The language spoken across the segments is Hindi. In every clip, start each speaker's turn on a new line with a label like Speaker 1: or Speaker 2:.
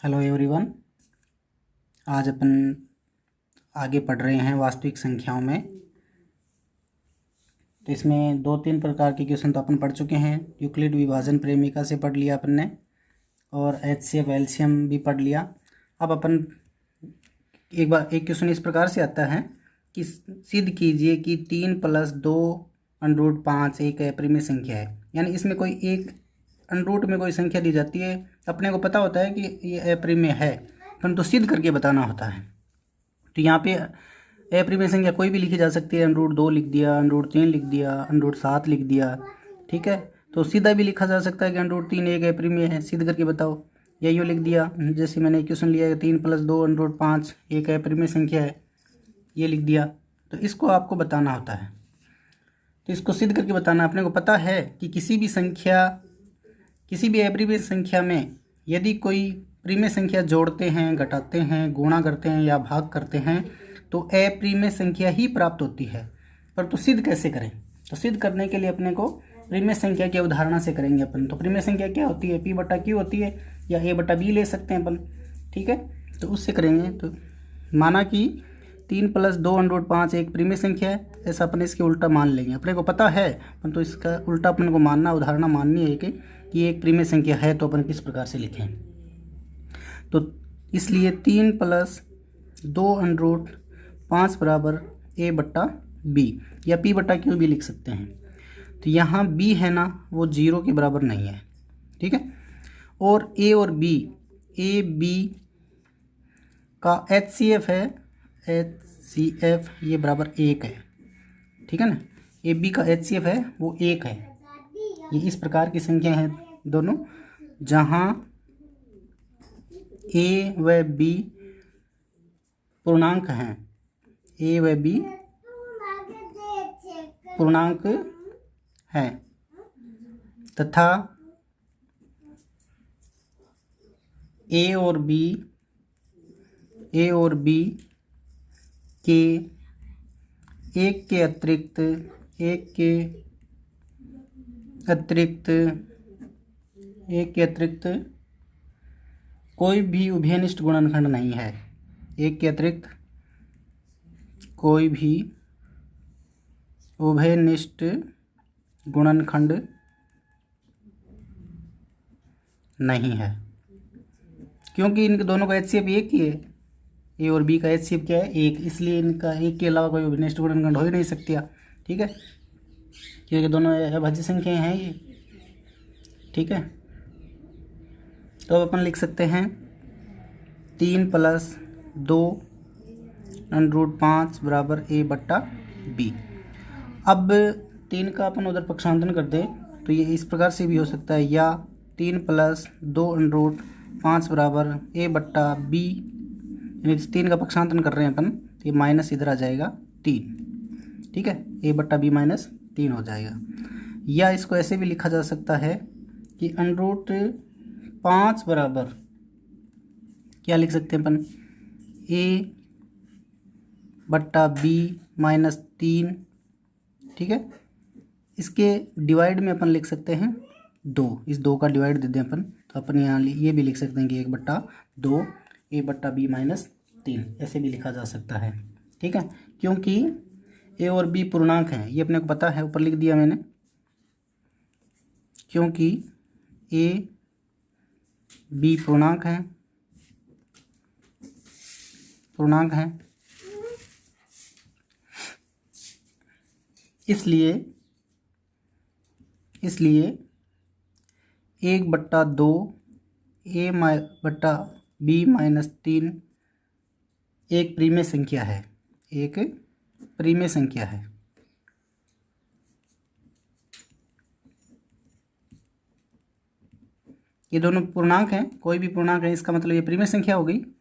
Speaker 1: Hello everyone. आज अपन आगे पढ़ रहे हैं वास्तविक संख्याओं में। तो इसमें दो तीन प्रकार के क्वेश्चन तो अपन पढ़ चुके हैं। यूक्लिड विभाजन प्रेमिका से पढ़ लिया अपन ने, और HCF एलसीएम भी पढ़ लिया। अब अपन एक क्वेश्चन इस प्रकार से आता है कि सिद्ध कीजिए कि 3 + 2√5 एक अप्रिमेय संख्या है। यानी इसमें कोई एक अंडरूट में कोई संख्या दी जाती है, अपने को पता होता है कि ये अप्रिमेय है, परंतु सिद्ध करके बताना होता है। तो यहाँ पे अप्रिमेय संख्या कोई भी लिखी जा सकती है। √2 लिख दिया, √3 लिख दिया, √7 लिख दिया, ठीक है। तो सीधा भी लिखा जा सकता है कि √3 एक अप्रिमेय है, सिद्ध करके बताओ। या यूँ लिख दिया, जैसे मैंने क्वेश्चन लिया है 3 + 2√5 एक अप्रिमेय संख्या है, ये लिख दिया। तो इसको आपको बताना होता है। तो इसको सिद्ध करके बताना। अपने को पता है कि किसी भी अप्रिमेय संख्या में यदि कोई प्रिमेय संख्या जोड़ते हैं, घटाते हैं, गुणा करते हैं या भाग करते हैं तो अप्रिमेय संख्या ही प्राप्त होती है। पर तो सिद्ध कैसे करें? तो सिद्ध करने के लिए अपने को प्रिमेय संख्या की अवधारणा से करेंगे अपन। तो प्रिमेय संख्या क्या होती है? P/Q होती है, या A/B ले सकते हैं अपन, ठीक है। तो उससे करेंगे। तो माना कि 3 + 2√5 एक प्रिमेय संख्या है, ऐसा अपन इसके उल्टा मान लेंगे। अपने को पता है, परंतु इसका उल्टा अपन को मानना, उदाहरणा माननी है कि एक प्रिमेय संख्या है। तो अपन किस प्रकार से लिखें? तो इसलिए 3 + 2√5 = A/B या P/Q भी लिख सकते हैं। तो यहाँ B है ना, वो 0 के बराबर नहीं है, ठीक है। और A और B, AB का HCF है, HCF ये बराबर 1 है, ठीक है ना। AB का HCF है वो 1 है। ये इस प्रकार की संख्या है दोनों, जहाँ A व B पूर्णांक हैं, A व B पूर्णांक हैं, तथा A और B के एक के अतिरिक्त कोई भी उभयनिष्ठ गुणनखंड नहीं है। एक के अतिरिक्त कोई भी उभयनिष्ठ गुणनखंड नहीं है, क्योंकि इनके दोनों का HCF एक ही है। A और B का HCF क्या है? 1। इसलिए इनका एक के अलावा कोई उभयनिष्ठ गुणनखंड हो ही नहीं सकती, ठीक है, क्योंकि दोनों अभाज्य संख्याएं हैं ये, ठीक है। तो अब अपन लिख सकते हैं 3 + 2√5 = A/B। अब 3 का अपन उधर पक्षांतरण कर दें तो ये इस प्रकार से भी हो सकता है, या 3 + 2√5 = A/B। यानी 3 का पक्षांतरण कर रहे हैं अपन, तो ये माइनस इधर आ जाएगा 3, ठीक है। A/B - 3 हो जाएगा। या इसको ऐसे भी लिखा जा सकता है कि √5 बराबर क्या लिख सकते हैं अपन? A/B - 3, ठीक है। इसके डिवाइड में अपन लिख सकते हैं 2। इस 2 का डिवाइड दे दें अपन, तो अपन यहाँ ये भी लिख सकते हैं कि 1/2 A/B - 3, ऐसे भी लिखा जा सकता है, ठीक है। क्योंकि A और B पूर्णांक हैं, ये अपने को पता है, ऊपर लिख दिया मैंने। क्योंकि A B पूर्णांक हैं, इसलिए 1/2 A/B - 3 एक प्रिमेय संख्या है, ये दोनों पूर्णांक हैं, कोई भी पूर्णांक है, इसका मतलब ये प्रिमेय संख्या हो गई कि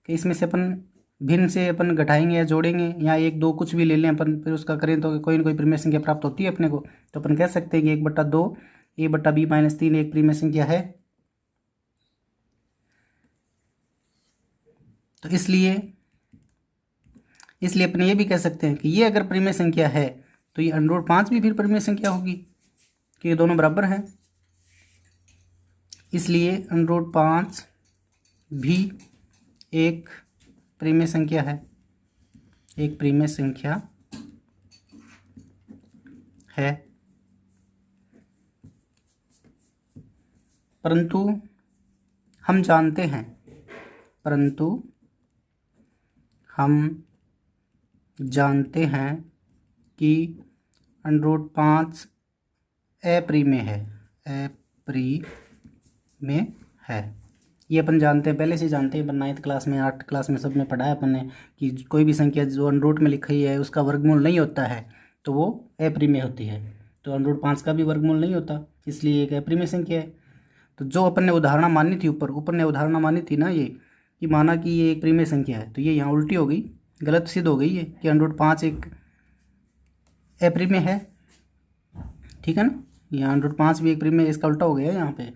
Speaker 1: इसमें से अपन भिन्न से अपन घटाएंगे या जोड़ेंगे, या 1, 2 कुछ भी ले लें अपन, फिर उसका करें तो कोई ना कोई प्रिमेय संख्या प्राप्त होती है अपने को। तो अपन कह सकते हैं कि 1/2 A/B - 3 एक प्रिमेय संख्या है। तो इसलिए अपन ये भी कह सकते हैं कि ये अगर प्रिमेय संख्या है तो ये √5 भी फिर प्रिमेय संख्या होगी, कि ये दोनों बराबर हैं। इसलिए √5 भी एक परिमेय संख्या है, एक परिमेय संख्या है, परंतु हम जानते हैं, परंतु हम जानते हैं कि √5 अप्रिमेय है, अप्रिमेय है। ये अपन जानते हैं, पहले से जानते हैं, अपन 9th क्लास में 8th क्लास में सब में पढ़ा है अपन ने कि कोई भी संख्या जो अंडर में लिखी है उसका वर्गमूल नहीं होता है तो वो अप्रिमेय होती है। तो √5 का भी वर्गमूल नहीं होता, इसलिए एक अप्रिमेय संख्या है। तो जो अपन ने उदाहरणा मानी थी, ऊपर ने उदाहरणा मानी थी ना, ये कि माना कि ये एक परिमेय संख्या है, तो ये यहाँ उल्टी हो गई, गलत सिद्ध हो गई है कि √5 एक अप्रिमेय है। ठीक है ना, यहाँ √5 भी एक परिमेय, इसका उल्टा हो गया यहाँ पे।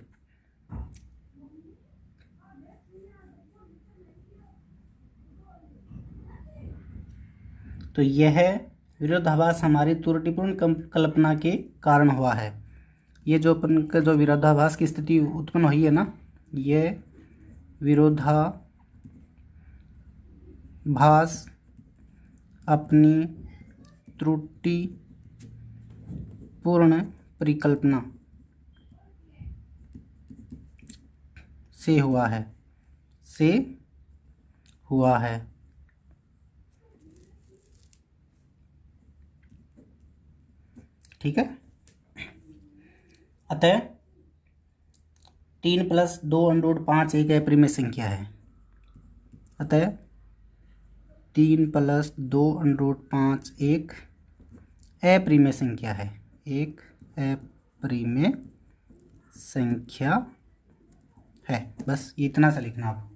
Speaker 1: तो यह विरोधाभास हमारी त्रुटिपूर्ण कल्पना के कारण हुआ है। ये जो अपन का जो विरोधाभास की स्थिति उत्पन्न हुई है ना, ये विरोधाभास अपनी त्रुटिपूर्ण परिकल्पना से हुआ है, ठीक है। अतः 3 + 2 √5 एक अप्रिमेय संख्या है। अतः 3 + 2 √5 एक अप्रिमेय संख्या है, एक अप्रिमेय संख्या है। बस इतना सा लिखना आप।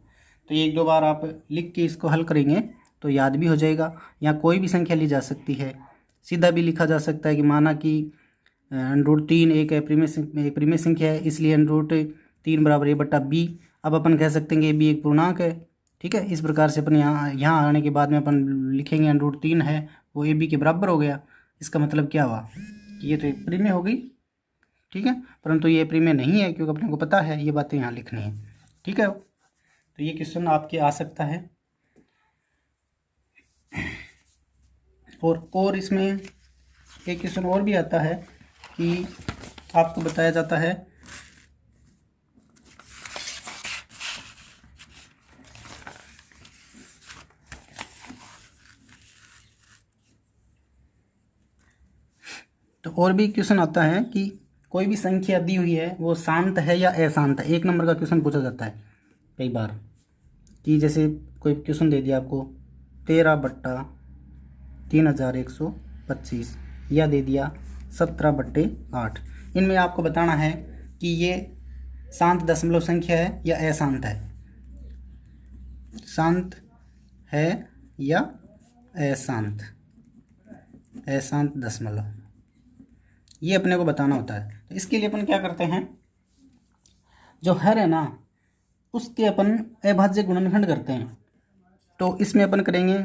Speaker 1: तो ये 1-2 बार आप लिख के इसको हल करेंगे तो याद भी हो जाएगा। यहाँ कोई भी संख्या ली जा सकती है, सीधा भी लिखा जा सकता है कि माना कि √3 एक अप्रिमेय संख्या है, इसलिए √3 बराबर a/b। अब अपन कह सकते हैं कि b एक पूर्णांक है। ठीक है, इस प्रकार से अपन यहाँ आने के बाद में अपन लिखेंगे √3 है वो ab के बराबर हो गया। इसका मतलब क्या हुआ कि ये तो एक परिमेय हो गई। ठीक है, परंतु ये परिमेय नहीं है क्योंकि अपने को पता है ये बातें यहाँ लिखनी है। ठीक है, तो ये क्वेश्चन आपके आ सकता है। और इसमें एक क्वेश्चन और भी आता है कि आपको बताया जाता है तो और भी क्वेश्चन आता है कि कोई भी संख्या दी हुई है वो शांत है या अशांत है। 1 नंबर का क्वेश्चन पूछा जाता है कई बार कि जैसे कोई क्वेश्चन दे दिया आपको 13/3125 या दे दिया 17/8। इनमें आपको बताना है कि ये शांत दशमलव संख्या है या अशांत है, शांत है या अशांत दशमलव, ये अपने को बताना होता है। तो इसके लिए अपन क्या करते हैं, जो हर है ना उसके अपन अभाज्य गुणनखंड करते हैं। तो इसमें अपन करेंगे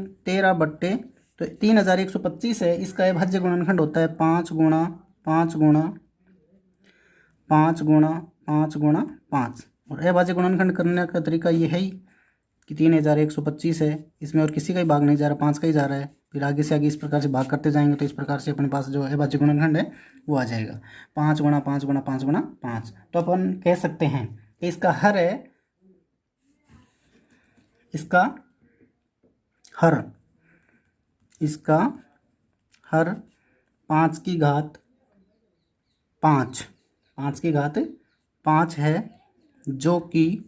Speaker 1: 3125 है, इसका अभाज्य गुणनखंड होता है 5 गुणा 5 गुणा 5 गुणा 5 गुणा 5। और अभाज्य गुणनखंड करने का तरीका ये है ही कि 3125 है, इसमें और किसी का ही भाग नहीं जा रहा, 5 का ही जा रहा है। फिर आगे से आगे इस प्रकार से भाग करते जाएंगे तो इस प्रकार से अपने पास जो अभाज्य गुणनखंड है वो आ जाएगा 5 गुणा 5 गुणा 5 गुणा 5। तो अपन कह सकते हैं कि इसका हर है, इसका हर 5 की घात 5 है, जो कि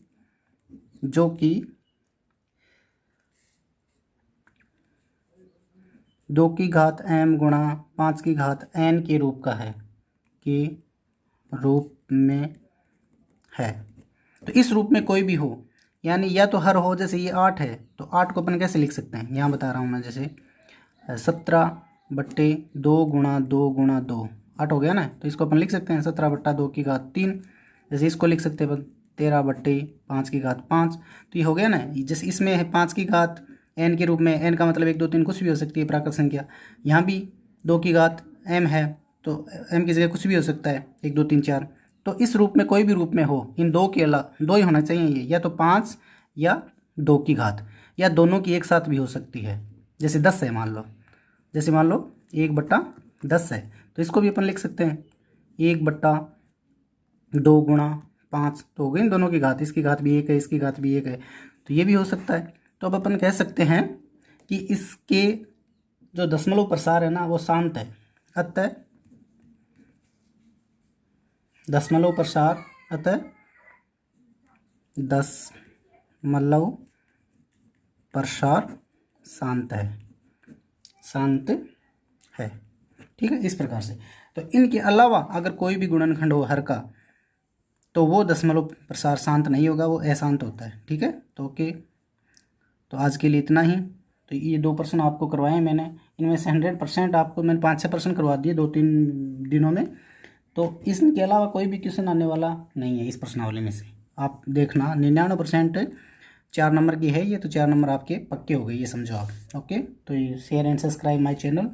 Speaker 1: 2 की घात m गुणा 5 की घात n के रूप का है, के रूप में है। तो इस रूप में कोई भी हो, यानी या तो हर हो, जैसे ये 8 है तो 8 को अपन कैसे लिख सकते हैं, यहाँ बता रहा हूँ मैं, जैसे 17/2 गुणा 2 गुणा 2 8 हो गया ना, तो इसको अपन लिख सकते हैं 17/2 की घात 3। जैसे इसको लिख सकते हैं अपन 13/5 की घात 5। तो ये हो गया ना, जैसे इसमें है 5 की घात n के रूप में, n का मतलब 1 2 3 कुछ भी हो सकती है प्राकृत संख्या। यहाँ भी 2 की घात m है तो m की जगह कुछ भी हो सकता है 1 2 3 4। तो इस रूप में कोई भी रूप में हो, इन दो के अलावा 2 ही होना चाहिए ये, या तो 5 या 2 की घात, या दोनों की एक साथ भी हो सकती है। जैसे 10 है मान लो, जैसे मान लो 1/10 है, तो इसको भी अपन लिख सकते हैं 1/2 गुणा 5, तो हो गई दोनों की घात, इसकी घात भी 1 है, इसकी घात भी 1 है, तो ये भी हो सकता है। तो अब अपन कह सकते हैं कि इसके जो दशमलव प्रसार है ना वो शांत है, अतः दशमलव प्रसार, अतः दशमलव प्रसार शांत है, शांत है। ठीक है, इस प्रकार से। तो इनके अलावा अगर कोई भी गुणनखंड हो हर का, तो वो दशमलव प्रसार शांत नहीं होगा, वो अशांत होता है। ठीक है, तो ओके, तो आज के लिए इतना ही। तो ये 2 प्रश्न आपको करवाए मैंने, इनमें से 100% आपको मैंने 5-6 प्रश्न करवा दिए 2-3 दिनों में। तो इसके अलावा कोई भी क्वेश्चन आने वाला नहीं है इस प्रश्नावली में से। आप देखना 99% 4 नंबर की है ये, तो 4 नंबर आपके पक्के हो गए, ये समझो आप। ओके, तो ये share and subscribe my channel.